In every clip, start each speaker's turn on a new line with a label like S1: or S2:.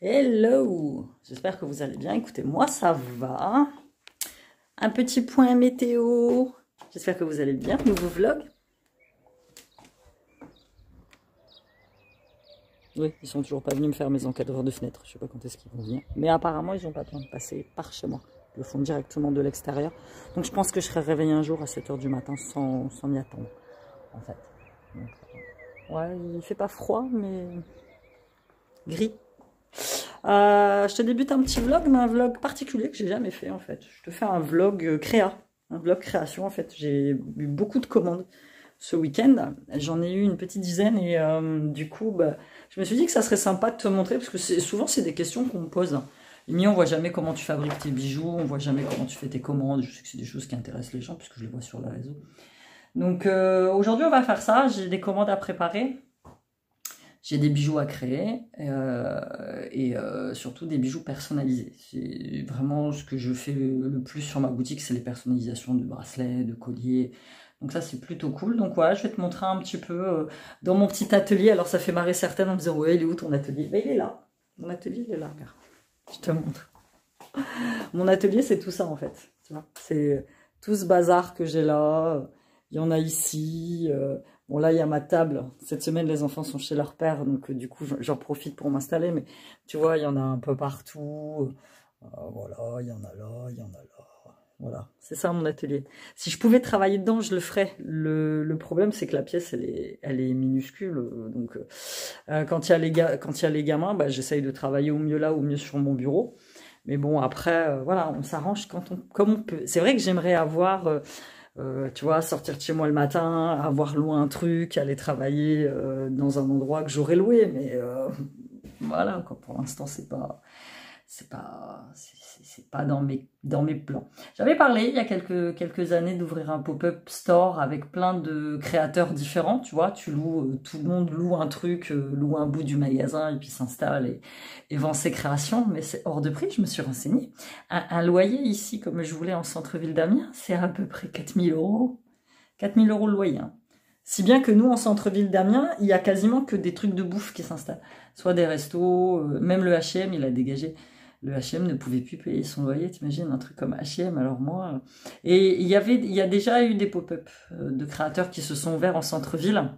S1: Hello, j'espère que vous allez bien. Écoutez, moi ça va. Un petit point météo. J'espère que vous allez bien. Nouveau vlog. Oui, ils sont toujours pas venus me faire mes encadreurs de fenêtre. Je sais pas quand est-ce qu'ils vont venir. Mais apparemment, ils n'ont pas besoin de passer par chez moi. Ils le font directement de l'extérieur. Donc je pense que je serai réveillée un jour à 7 h du matin sans m'y attendre. En fait. Donc, ouais, il fait pas froid, mais gris. Je te débute un petit vlog, mais un vlog particulier que j'ai jamais fait en fait. Je te fais un vlog un vlog création en fait. J'ai eu beaucoup de commandes ce week-end. J'en ai eu une petite dizaine et du coup, bah, je me suis dit que ça serait sympa de te montrer parce que souvent c'est des questions qu'on me pose. Imi, on voit jamais comment tu fabriques tes bijoux, on voit jamais comment tu fais tes commandes. Je sais que c'est des choses qui intéressent les gens puisque je les vois sur le réseau. Donc aujourd'hui on va faire ça. J'ai des commandes à préparer. J'ai des bijoux à créer et surtout des bijoux personnalisés. C'est vraiment ce que je fais le plus sur ma boutique, c'est les personnalisations de bracelets, de colliers. Donc ça c'est plutôt cool. Donc voilà, je vais te montrer un petit peu dans mon petit atelier. Alors ça fait marrer certaines en me disant ouais, il est où ton atelier? Ben, il est là. Mon atelier il est là, regarde. Je te montre. Mon atelier c'est tout ça en fait. Tu vois, c'est tout ce bazar que j'ai là. Il y en a ici. Bon, là, il y a ma table. Cette semaine, les enfants sont chez leur père, donc du coup, j'en profite pour m'installer. Mais tu vois, il y en a un peu partout. Voilà, il y en a là, il y en a là. Voilà, c'est ça mon atelier. Si je pouvais travailler dedans, je le ferais. Le problème, c'est que la pièce, elle est minuscule. Donc, quand il y a les gamins, bah, j'essaye de travailler au mieux là, au mieux sur mon bureau. Mais bon, après, voilà, on s'arrange comme on peut. C'est vrai que j'aimerais avoir... tu vois, sortir de chez moi le matin, avoir loué un truc, aller travailler dans un endroit que j'aurais loué, mais voilà, quoi, pour l'instant, c'est pas dans mes plans. J'avais parlé il y a quelques années d'ouvrir un pop-up store avec plein de créateurs différents, tu vois, tout le monde loue un truc, loue un bout du magasin et puis s'installe et vend ses créations, mais c'est hors de prix, je me suis renseignée. Un loyer ici, comme je voulais en centre-ville d'Amiens, c'est à peu près 4000 €. 4000 € le loyer. Hein. Si bien que nous, en centre-ville d'Amiens, il y a quasiment que des trucs de bouffe qui s'installent. Soit des restos, même le H&M, il a dégagé. Le H&M ne pouvait plus payer son loyer, t'imagines, un truc comme H&M, alors moi... Et il y a déjà eu des pop-up de créateurs qui se sont ouverts en centre-ville,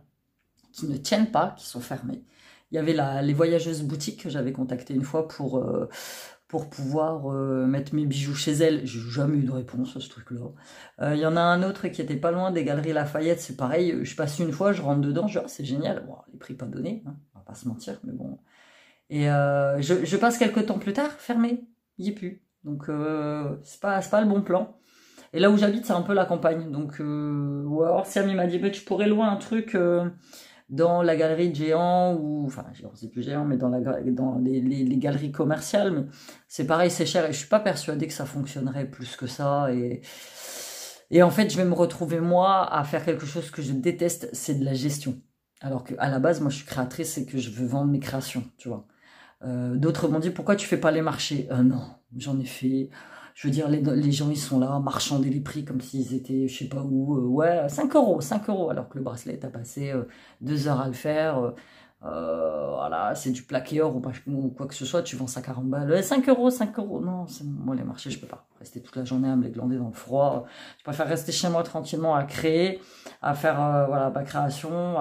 S1: qui ne tiennent pas, qui sont fermés. Il y avait les voyageuses boutiques que j'avais contactées une fois pour pouvoir mettre mes bijoux chez elles. J'ai jamais eu de réponse à ce truc-là. Il y en a un autre qui était pas loin des Galeries Lafayette, c'est pareil, je passe une fois, je rentre dedans, je dis, oh, c'est génial, bon, les prix pas donnés, hein, on va pas se mentir, mais bon... Et je passe quelques temps plus tard, fermé, il n'y est plus. Donc c'est pas le bon plan. Et là où j'habite, c'est un peu la campagne. Donc ou alors Siam il m'a dit, bah, tu pourrais louer un truc dans la galerie de Géant, ou enfin Géant c'est plus Géant, mais dans les galeries commerciales. Mais c'est pareil, c'est cher et je suis pas persuadée que ça fonctionnerait plus que ça. Et en fait, je vais me retrouver moi à faire quelque chose que je déteste, c'est de la gestion. Alors qu'à la base, moi je suis créatrice et que je veux vendre mes créations, tu vois. D'autres m'ont dit, pourquoi tu fais pas les marchés? Non, j'en ai fait. Je veux dire, les gens, ils sont là, marchander les prix comme s'ils étaient, je sais pas où. Ouais, 5 €, 5 €, alors que le bracelet, t'as passé 2 heures à le faire. Voilà, c'est du plaqué or ou quoi que ce soit, tu vends ça 40 balles. 5 €, 5 €. Non, moi, les marchés, je peux pas. Rester toute la journée à me les glander dans le froid. Je préfère rester chez moi tranquillement à créer, à faire voilà, ma création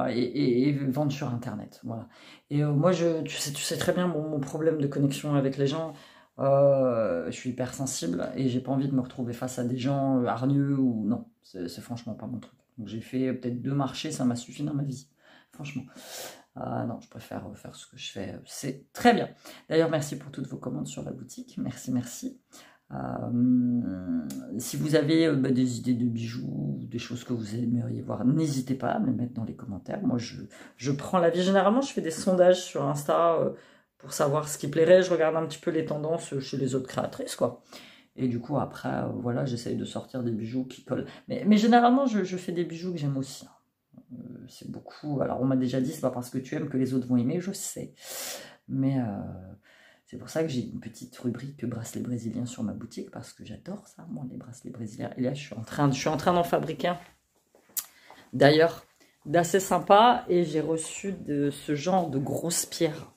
S1: et vendre sur Internet. Voilà. Et moi, tu sais très bien mon problème de connexion avec les gens. Je suis hypersensible et j'ai pas envie de me retrouver face à des gens hargneux ou non. C'est franchement pas mon truc. Donc j'ai fait peut-être 2 marchés, ça m'a suffi dans ma vie. Franchement. Non, je préfère faire ce que je fais. C'est très bien. D'ailleurs, merci pour toutes vos commandes sur la boutique. Merci, merci. Si vous avez des idées de bijoux, des choses que vous aimeriez voir, n'hésitez pas à me les mettre dans les commentaires. Moi, je prends l'avis. Généralement, je fais des sondages sur Insta pour savoir ce qui plairait. Je regarde un petit peu les tendances chez les autres créatrices, quoi. Et du coup, après, voilà, j'essaye de sortir des bijoux qui collent. Mais généralement, je fais des bijoux que j'aime aussi. C'est beaucoup... Alors, on m'a déjà dit, c'est pas parce que tu aimes que les autres vont aimer, je sais. Mais... c'est pour ça que j'ai une petite rubrique bracelet brésilien sur ma boutique, parce que j'adore ça, moi, les bracelets brésiliens. Et là, je suis en train d'en fabriquer un, d'ailleurs, d'assez sympa. Et j'ai reçu de ce genre de grosses pierres.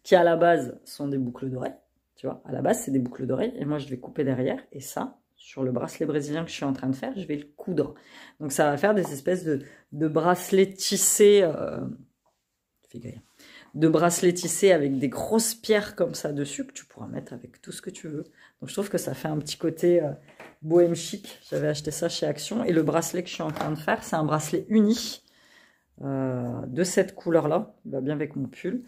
S1: qui à la base sont des boucles d'oreilles. Tu vois, à la base, c'est des boucles d'oreilles. Et moi, je vais couper derrière. Et ça, sur le bracelet brésilien que je suis en train de faire, je vais le coudre. Donc, ça va faire des espèces de bracelets tissés. De bracelets tissés avec des grosses pierres comme ça dessus que tu pourras mettre avec tout ce que tu veux. Donc, je trouve que ça fait un petit côté bohème chic. J'avais acheté ça chez Action. Et le bracelet que je suis en train de faire, c'est un bracelet uni de cette couleur-là. Il va bien avec mon pull.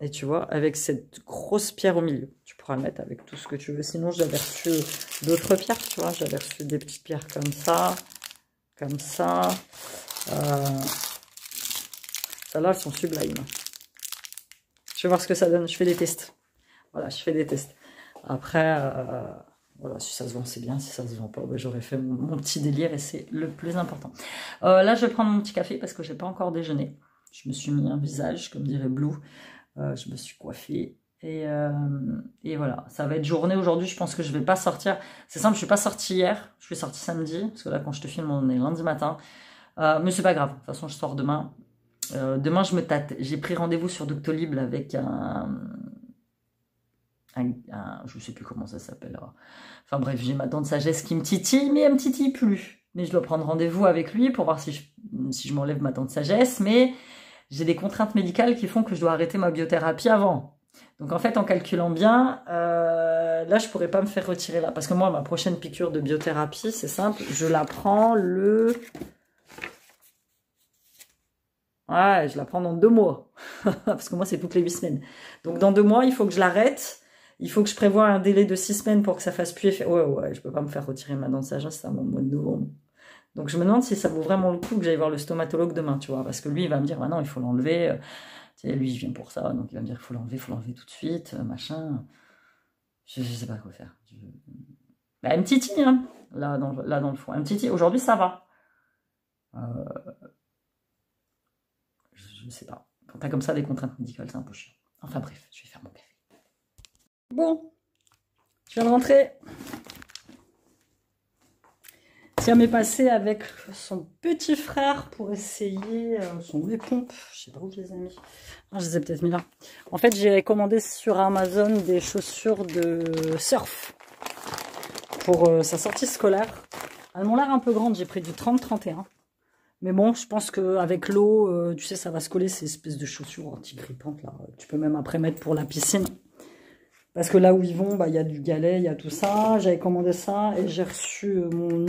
S1: Et tu vois, avec cette grosse pierre au milieu, tu pourras le mettre avec tout ce que tu veux. Sinon, j'avais reçu d'autres pierres, tu vois. J'avais reçu des petites pierres comme ça, comme ça. Celles-là, elles sont sublimes. Je vais voir ce que ça donne. Je fais des tests. Voilà, je fais des tests. Après, voilà, si ça se vend, c'est bien. Si ça se vend pas, ben, j'aurais fait mon petit délire et c'est le plus important. Là, je vais prendre mon petit café parce que j'ai pas encore déjeuné. Je me suis mis un visage, comme dirait Blue. Je me suis coiffée et voilà, ça va être journée aujourd'hui. Je pense que je vais pas sortir. C'est simple, je suis pas sortie hier, je suis sortie samedi parce que là quand je te filme on est lundi matin. Mais c'est pas grave, de toute façon je sors demain. Demain je me tâte. J'ai pris rendez-vous sur Doctolib avec je sais plus comment ça s'appelle. Enfin bref, j'ai ma dent de sagesse qui me titille, mais elle me titille plus. Mais je dois prendre rendez-vous avec lui pour voir si je m'enlève ma dent de sagesse, mais j'ai des contraintes médicales qui font que je dois arrêter ma biothérapie avant. Donc en fait, en calculant bien, là, je pourrais pas me faire retirer là. Parce que moi, ma prochaine piqûre de biothérapie, c'est simple, je la prends Ouais, je la prends dans 2 mois. Parce que moi, c'est toutes les 8 semaines. Donc dans 2 mois, il faut que je l'arrête. Il faut que je prévoie un délai de 6 semaines pour que ça fasse plus effet. Ouais, je peux pas me faire retirer ma dent de sagesse avant le mois de novembre. Donc je me demande si ça vaut vraiment le coup que j'aille voir le stomatologue demain, tu vois, parce que lui, il va me dire, bah non, il faut l'enlever, tu sais, lui, il vient pour ça, donc il va me dire, il faut l'enlever tout de suite, machin. Je sais pas quoi faire. Bah, elle me titille, hein, là dans le fond. Elle me titille. Aujourd'hui, ça va. Je sais pas. Quand t'as comme ça des contraintes médicales, c'est un peu chiant. Enfin bref, je vais faire mon café. Bon, je viens de rentrer. Siam est passé avec son petit frère pour essayer son lait pompe. Je sais pas où je les ai mis. Ah, je les ai peut-être mis là. En fait, j'ai commandé sur Amazon des chaussures de surf pour sa sortie scolaire. Elles m'ont l'air un peu grandes. J'ai pris du 30-31. Mais bon, je pense qu'avec l'eau, tu sais, ça va se coller ces espèces de chaussures anti-grippantes là. Tu peux même après mettre pour la piscine. Parce que là où ils vont, bah, y a du galet, il y a tout ça. J'avais commandé ça et j'ai reçu mon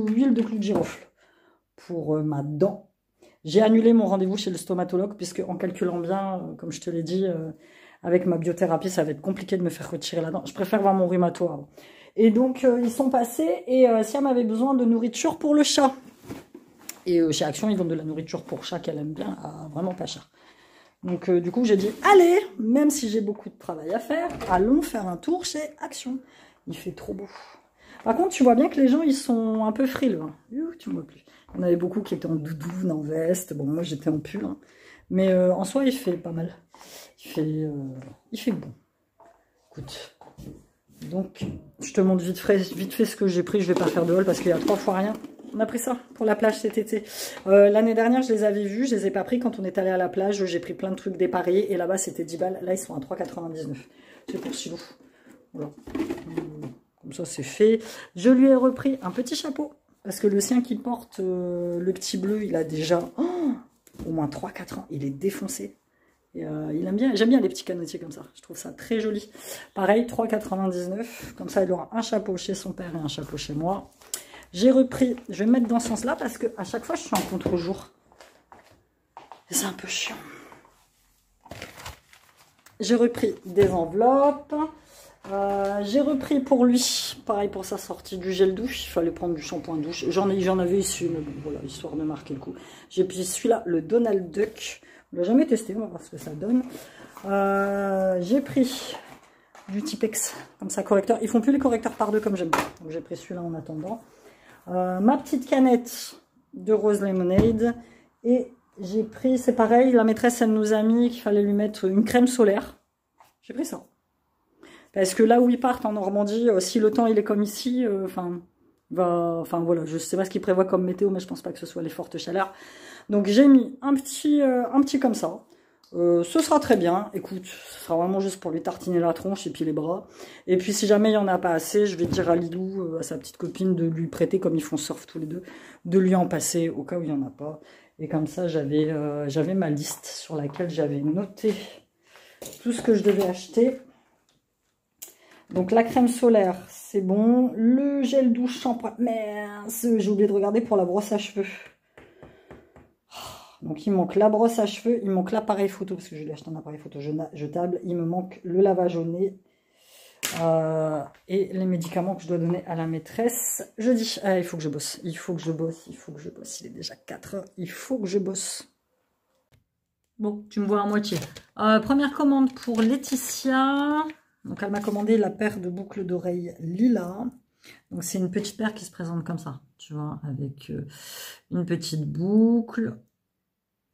S1: huile de clou de girofle pour ma dent. J'ai annulé mon rendez-vous chez le stomatologue puisque en calculant bien, comme je te l'ai dit, avec ma biothérapie, ça va être compliqué de me faire retirer la dent. Je préfère voir mon rhumatoire. Et donc, ils sont passés et Siam avait besoin de nourriture pour le chat. Et chez Action, ils vendent de la nourriture pour chat qu'elle aime bien, à vraiment pas cher. Donc du coup, j'ai dit, allez, même si j'ai beaucoup de travail à faire, allons faire un tour chez Action. Il fait trop beau. Par contre, tu vois bien que les gens, ils sont un peu frileux. Hein. Tu me vois plus. Il y en avait beaucoup qui étaient en doudoune, en veste. Bon, moi, j'étais en pull. Hein. Mais en soi, il fait pas mal. Il fait bon. Écoute. Donc, je te montre vite fait ce que j'ai pris. Je vais pas faire de haul parce qu'il y a 3 fois rien. On a pris ça pour la plage cet été. L'année dernière, je les avais vus. Je les ai pas pris quand on est allé à la plage. J'ai pris plein de trucs dépareillés. Et là-bas, c'était 10 balles. Là, ils sont à 3,99. C'est pour Silou. Voilà. Comme ça, c'est fait. Je lui ai repris un petit chapeau. Parce que le sien qui porte le petit bleu, il a déjà au moins 3-4 ans. Il est défoncé. Et, il aime bien. J'aime bien les petits canotiers comme ça. Je trouve ça très joli. Pareil, 3,99. Comme ça, il aura un chapeau chez son père et un chapeau chez moi. J'ai repris, je vais me mettre dans ce sens-là parce que à chaque fois je suis en contre-jour. C'est un peu chiant. J'ai repris des enveloppes. J'ai repris pour lui, pareil pour sa sortie, du gel douche. Il fallait prendre du shampoing douche. J'en avais ici, mais bon, voilà, histoire de marquer le coup. J'ai pris celui-là, le Donald Duck. On l'a jamais testé, on va voir ce que ça donne. J'ai pris du Tipex, comme ça, correcteur. Ils font plus les correcteurs par 2 comme j'aime. Donc j'ai pris celui-là en attendant. Ma petite canette de Rose Lemonade. Et j'ai pris, c'est pareil, la maîtresse, elle nous a mis qu'il fallait lui mettre une crème solaire. J'ai pris ça. Parce que là où ils partent en Normandie, si le temps il est comme ici, enfin voilà, je sais pas ce qu'ils prévoient comme météo, mais je pense pas que ce soit les fortes chaleurs. Donc j'ai mis un petit comme ça. Ce sera très bien, écoute, ce sera vraiment juste pour lui tartiner la tronche et puis les bras. Et puis si jamais il n'y en a pas assez, je vais dire à Lilou, à sa petite copine, de lui prêter, comme ils font surf tous les deux, de lui en passer au cas où il n'y en a pas. Et comme ça, j'avais ma liste sur laquelle j'avais noté tout ce que je devais acheter. Donc la crème solaire, c'est bon. Le gel douche, shampoing, mince, j'ai oublié de regarder pour la brosse à cheveux. Donc il me manque la brosse à cheveux, il me manque l'appareil photo, parce que je lui ai acheté un appareil photo jetable. Il me manque le lavage au nez et les médicaments que je dois donner à la maîtresse jeudi. Ah, il faut que je bosse, il faut que je bosse, il faut que je bosse. Il est déjà 4 heures, il faut que je bosse. Bon, tu me vois à moitié. Première commande pour Laetitia. Donc elle m'a commandé la paire de boucles d'oreilles lilas. Donc c'est une petite paire qui se présente comme ça, tu vois, avec une petite boucle,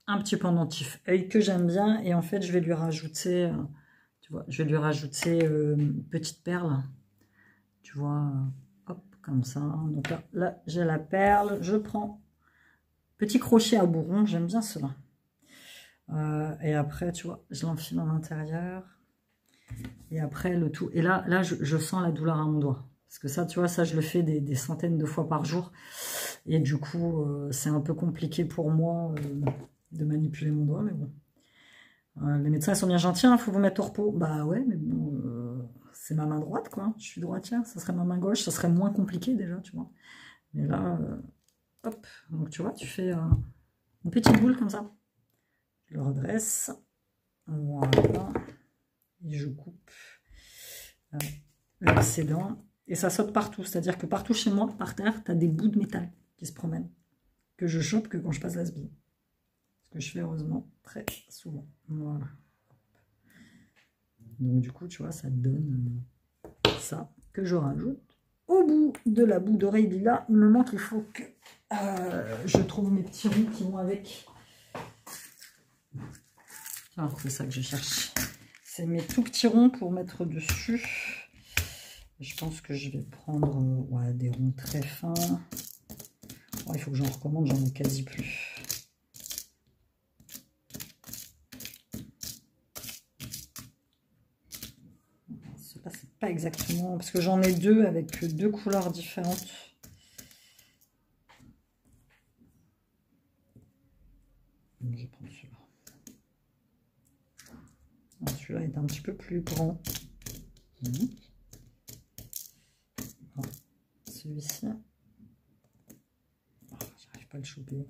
S1: un petit pendentif œil que j'aime bien, et en fait je vais lui rajouter, tu vois, je vais lui rajouter une petite perle, tu vois, hop, comme ça. Donc là j'ai la perle, je prends petit crochet à bourron, j'aime bien cela. Et après, tu vois, je l'enfile à l'intérieur, et après le tout, et là je sens la douleur à mon doigt. Parce que ça, tu vois, ça, je le fais des centaines de fois par jour. Et du coup, c'est un peu compliqué pour moi de manipuler mon doigt, mais bon. Les médecins, ils sont bien gentils, il faut vous mettre au repos. Bah ouais, mais bon, c'est ma main droite, quoi. Je suis droitière, ça serait ma main gauche, ça serait moins compliqué déjà, tu vois. Mais là, hop, donc tu vois, tu fais une petite boule comme ça. Je le redresse. Voilà. Et je coupe l'excédent. Et ça saute partout, c'est-à-dire que partout chez moi, par terre, tu as des bouts de métal qui se promènent, que je chope que quand je passe la sbille. Ce que je fais heureusement très souvent. Voilà. Donc du coup, tu vois, ça donne ça que je rajoute. Au bout de la boucle d'oreille lilas, il me manque, il faut que je trouve mes petits ronds qui vont avec. Alors, c'est ça que je cherche. C'est mes tout petits ronds pour mettre dessus. Je pense que je vais prendre ouais, des ronds très fins. Oh, il faut que j'en recommande, j'en ai quasi plus. Ceux-là, c'est pas exactement... Parce que j'en ai deux avec deux couleurs différentes. Donc, je vais prendre celui-là. Celui-là est un petit peu plus grand. Celui-ci. Oh, j'arrive pas à le choper.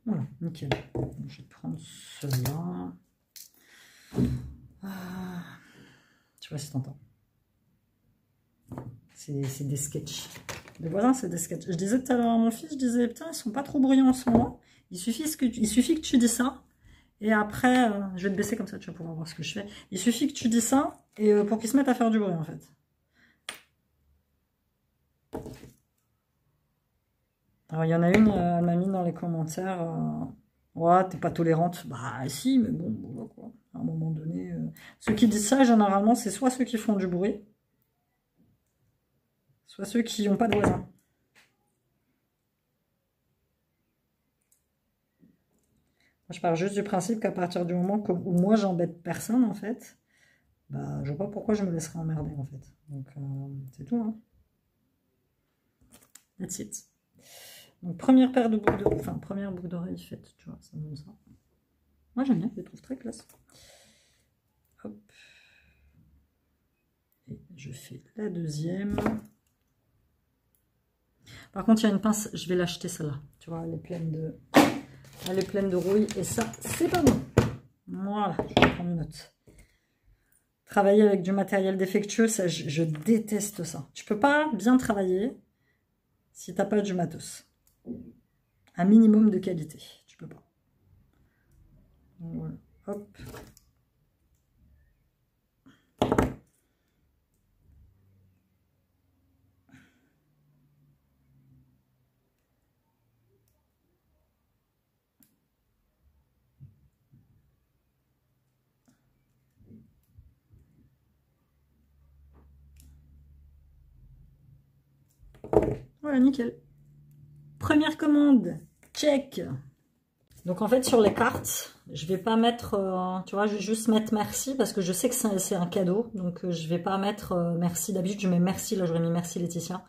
S1: Voilà, nickel. Donc, je vais prendre celui-là. Ah, tu vois si t'entends. C'est des sketchs. Les voisins, c'est des sketchs. Je disais tout à l'heure à mon fils, je disais, putain, ils sont pas trop bruyants en ce moment. Il suffit que tu dis ça. Et après, je vais te baisser comme ça, tu vas pouvoir voir ce que je fais. Il suffit que tu dis ça et pour qu'ils se mettent à faire du bruit, en fait. Alors, il y en a une, elle m'a mis dans les commentaires, ouais, t'es pas tolérante. Bah, si, mais bon, quoi. À un moment donné, ceux qui disent ça, généralement, c'est soit ceux qui font du bruit, soit ceux qui n'ont pas de voisins. Je pars juste du principe qu'à partir du moment où moi, j'embête personne, en fait, bah, je vois pas pourquoi je me laisserais emmerder, en fait. Donc, c'est tout, hein. That's it. Donc, première paire de boucles d'oreilles, enfin, première boucle d'oreille faite, tu vois, ça donne ça. Moi, j'aime bien, je les trouve très classe. Hop. Et je fais la deuxième. Par contre, il y a une pince, je vais l'acheter celle-là. Tu vois, elle est pleine de rouille, et ça, c'est pas bon. Voilà, je vais prendre une note. Travailler avec du matériel défectueux, ça, je déteste ça. Tu peux pas bien travailler si t'as pas du matos. Un minimum de qualité, tu peux pas. Voilà, hop. Voilà, nickel. Première commande, check. Donc en fait sur les cartes, je vais pas mettre, tu vois, je vais juste mettre merci parce que je sais que c'est un cadeau. Donc je vais pas mettre merci. D'habitude je mets merci, là j'aurais mis merci Laetitia.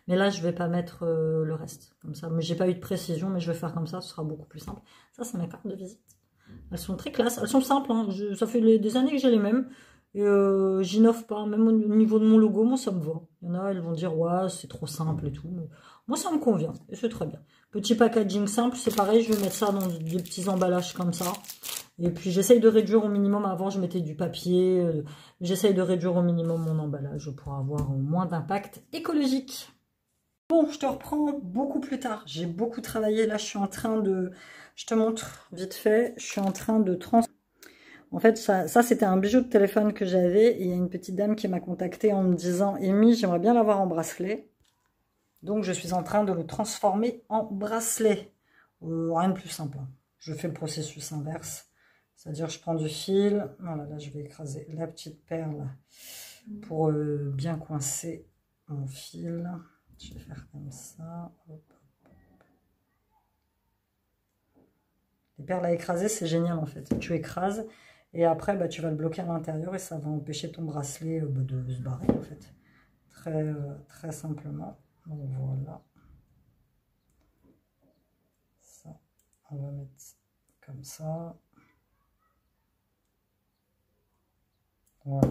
S1: Mais là je vais pas mettre le reste. Comme ça, mais j'ai pas eu de précision, mais je vais faire comme ça, ce sera beaucoup plus simple. Ça c'est mes cartes de visite. Elles sont très classe, elles sont simples, hein. Ça fait des années que j'ai les mêmes. Et j'innove pas, même au niveau de mon logo, moi ça me va. Il y en a, elles vont dire ouais c'est trop simple et tout. Mais moi ça me convient et c'est très bien. Petit packaging simple, c'est pareil, je vais mettre ça dans des petits emballages comme ça. Et puis j'essaye de réduire au minimum, avant je mettais du papier. J'essaye de réduire au minimum mon emballage pour avoir moins d'impact écologique. Bon, je te reprends beaucoup plus tard. J'ai beaucoup travaillé, là je suis en train de... Je te montre vite fait, je suis en train de En fait, ça c'était un bijou de téléphone que j'avais. Et il y a une petite dame qui m'a contactée en me disant « Amy, j'aimerais bien l'avoir en bracelet. » Donc, je suis en train de le transformer en bracelet. Rien de plus simple. Je fais le processus inverse. C'est-à-dire, je prends du fil. Voilà, là, je vais écraser la petite perle pour bien coincer mon fil. Je vais faire comme ça. Hop. Les perles à écraser, c'est génial en fait. Tu écrases et après, bah, tu vas le bloquer à l'intérieur et ça va empêcher ton bracelet de se barrer en fait. Très simplement. Donc voilà. Ça, on va mettre comme ça. Voilà.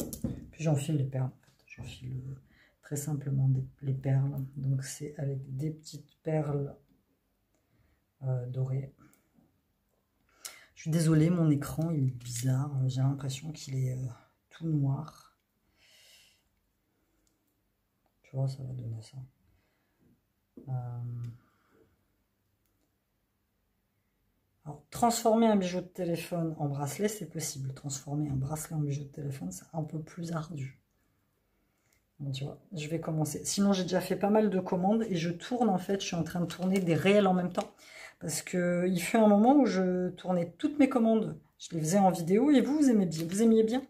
S1: Puis j'enfile les perles. J'enfile très simplement les perles. Donc c'est avec des petites perles dorées. Je suis désolée, mon écran il est bizarre. J'ai l'impression qu'il est tout noir. Tu vois, ça va donner ça. Alors, transformer un bijou de téléphone en bracelet, c'est possible. Transformer un bracelet en bijou de téléphone, c'est un peu plus ardu. Donc, tu vois, je vais commencer. Sinon, j'ai déjà fait pas mal de commandes et je tourne en fait. Je suis en train de tourner des réels en même temps. Parce qu'il fut un moment où je tournais toutes mes commandes. Je les faisais en vidéo et vous aimiez bien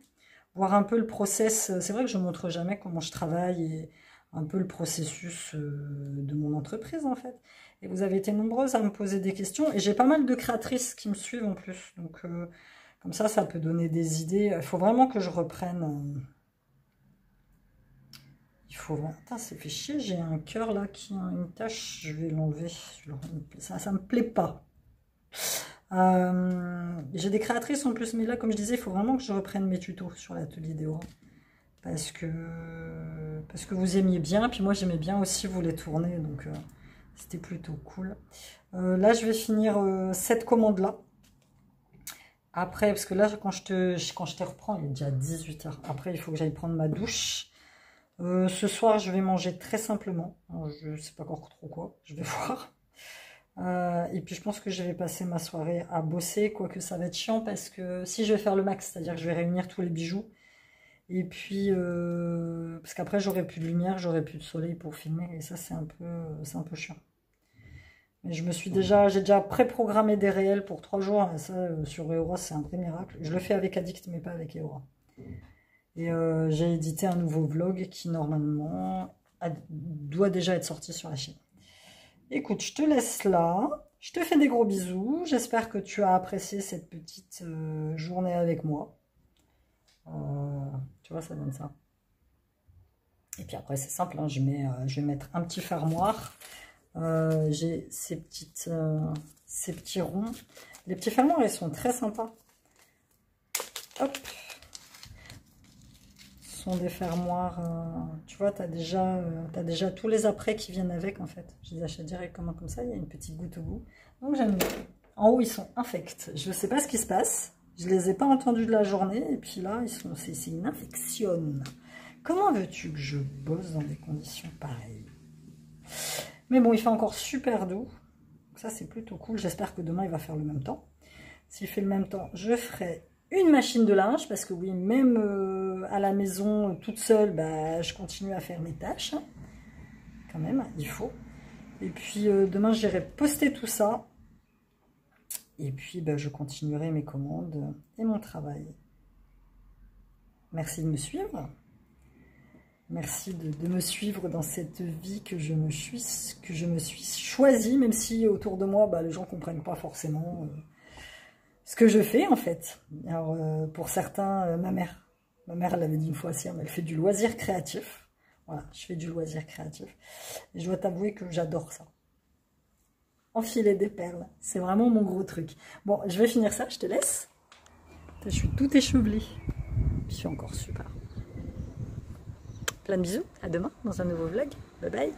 S1: voir un peu le process. C'est vrai que je ne montre jamais comment je travaille et un peu le processus de mon entreprise en fait. Et vous avez été nombreuses à me poser des questions. Et j'ai pas mal de créatrices qui me suivent en plus. Donc comme ça peut donner des idées. Il faut vraiment que je reprenne... Il faut... Attends, c'est fait chier. J'ai un cœur là qui a une tache. Je vais l'enlever. Ça me plaît pas. J'ai des créatrices en plus. Mais là, comme je disais, il faut vraiment que je reprenne mes tutos sur l'atelier des Aura. Parce que vous aimiez bien. Puis moi, j'aimais bien aussi vous les tourner. Donc... c'était plutôt cool. Là, je vais finir cette commande-là. Après, parce que là, quand je te reprends, il est déjà 18 h. Après, il faut que j'aille prendre ma douche. Ce soir, je vais manger très simplement. Alors, je ne sais pas encore trop quoi. Je vais voir. Et puis, je pense que je vais passer ma soirée à bosser. Quoique, ça va être chiant parce que si je vais faire le max, c'est-à-dire que je vais réunir tous les bijoux. Et puis, parce qu'après, j'aurai plus de lumière, j'aurai plus de soleil pour filmer. Et ça, c'est un peu chiant. Mais j'ai déjà préprogrammé des réels pour 3 jours. Et ça, sur Eora, c'est un vrai miracle. Je le fais avec Addict, mais pas avec Eora. Et j'ai édité un nouveau vlog qui, normalement, doit déjà être sorti sur la chaîne. Écoute, je te laisse là. Je te fais des gros bisous. J'espère que tu as apprécié cette petite journée avec moi. Tu vois, ça donne ça. Et puis après, c'est simple. Hein, je vais mettre un petit fermoir. J'ai ces petits ronds. Les petits fermoirs, ils sont très sympas. Hop. Ce sont des fermoirs. Tu vois, tu as déjà tous les apprêts qui viennent avec, en fait. Je les achète directement comme ça. Il y a une petite goutte au bout. Donc, j'aime bien. En haut, ils sont infects. Je ne sais pas ce qui se passe. Je les ai pas entendus de la journée. Et puis là, c'est une infection. Comment veux-tu que je bosse dans des conditions pareilles? Mais bon, il fait encore super doux. Ça, c'est plutôt cool. J'espère que demain, il va faire le même temps. S'il fait le même temps, je ferai une machine de linge. Parce que oui, même à la maison, toute seule, bah, je continue à faire mes tâches. Hein. Quand même, il faut. Et puis, demain, j'irai poster tout ça. Et puis, bah, je continuerai mes commandes et mon travail. Merci de me suivre. Merci de me suivre dans cette vie que je me suis choisie, même si autour de moi, bah, les gens ne comprennent pas forcément. ce que je fais en fait. Alors pour certains, ma mère elle l'avait dit une fois aussi, elle fait du loisir créatif. Voilà, je fais du loisir créatif. Et je dois t'avouer que j'adore ça. Enfiler des perles, c'est vraiment mon gros truc. Bon, je vais finir ça, je te laisse. Je suis tout échevelée. Je suis encore super. Plein de bisous, à demain dans un nouveau vlog. Bye bye.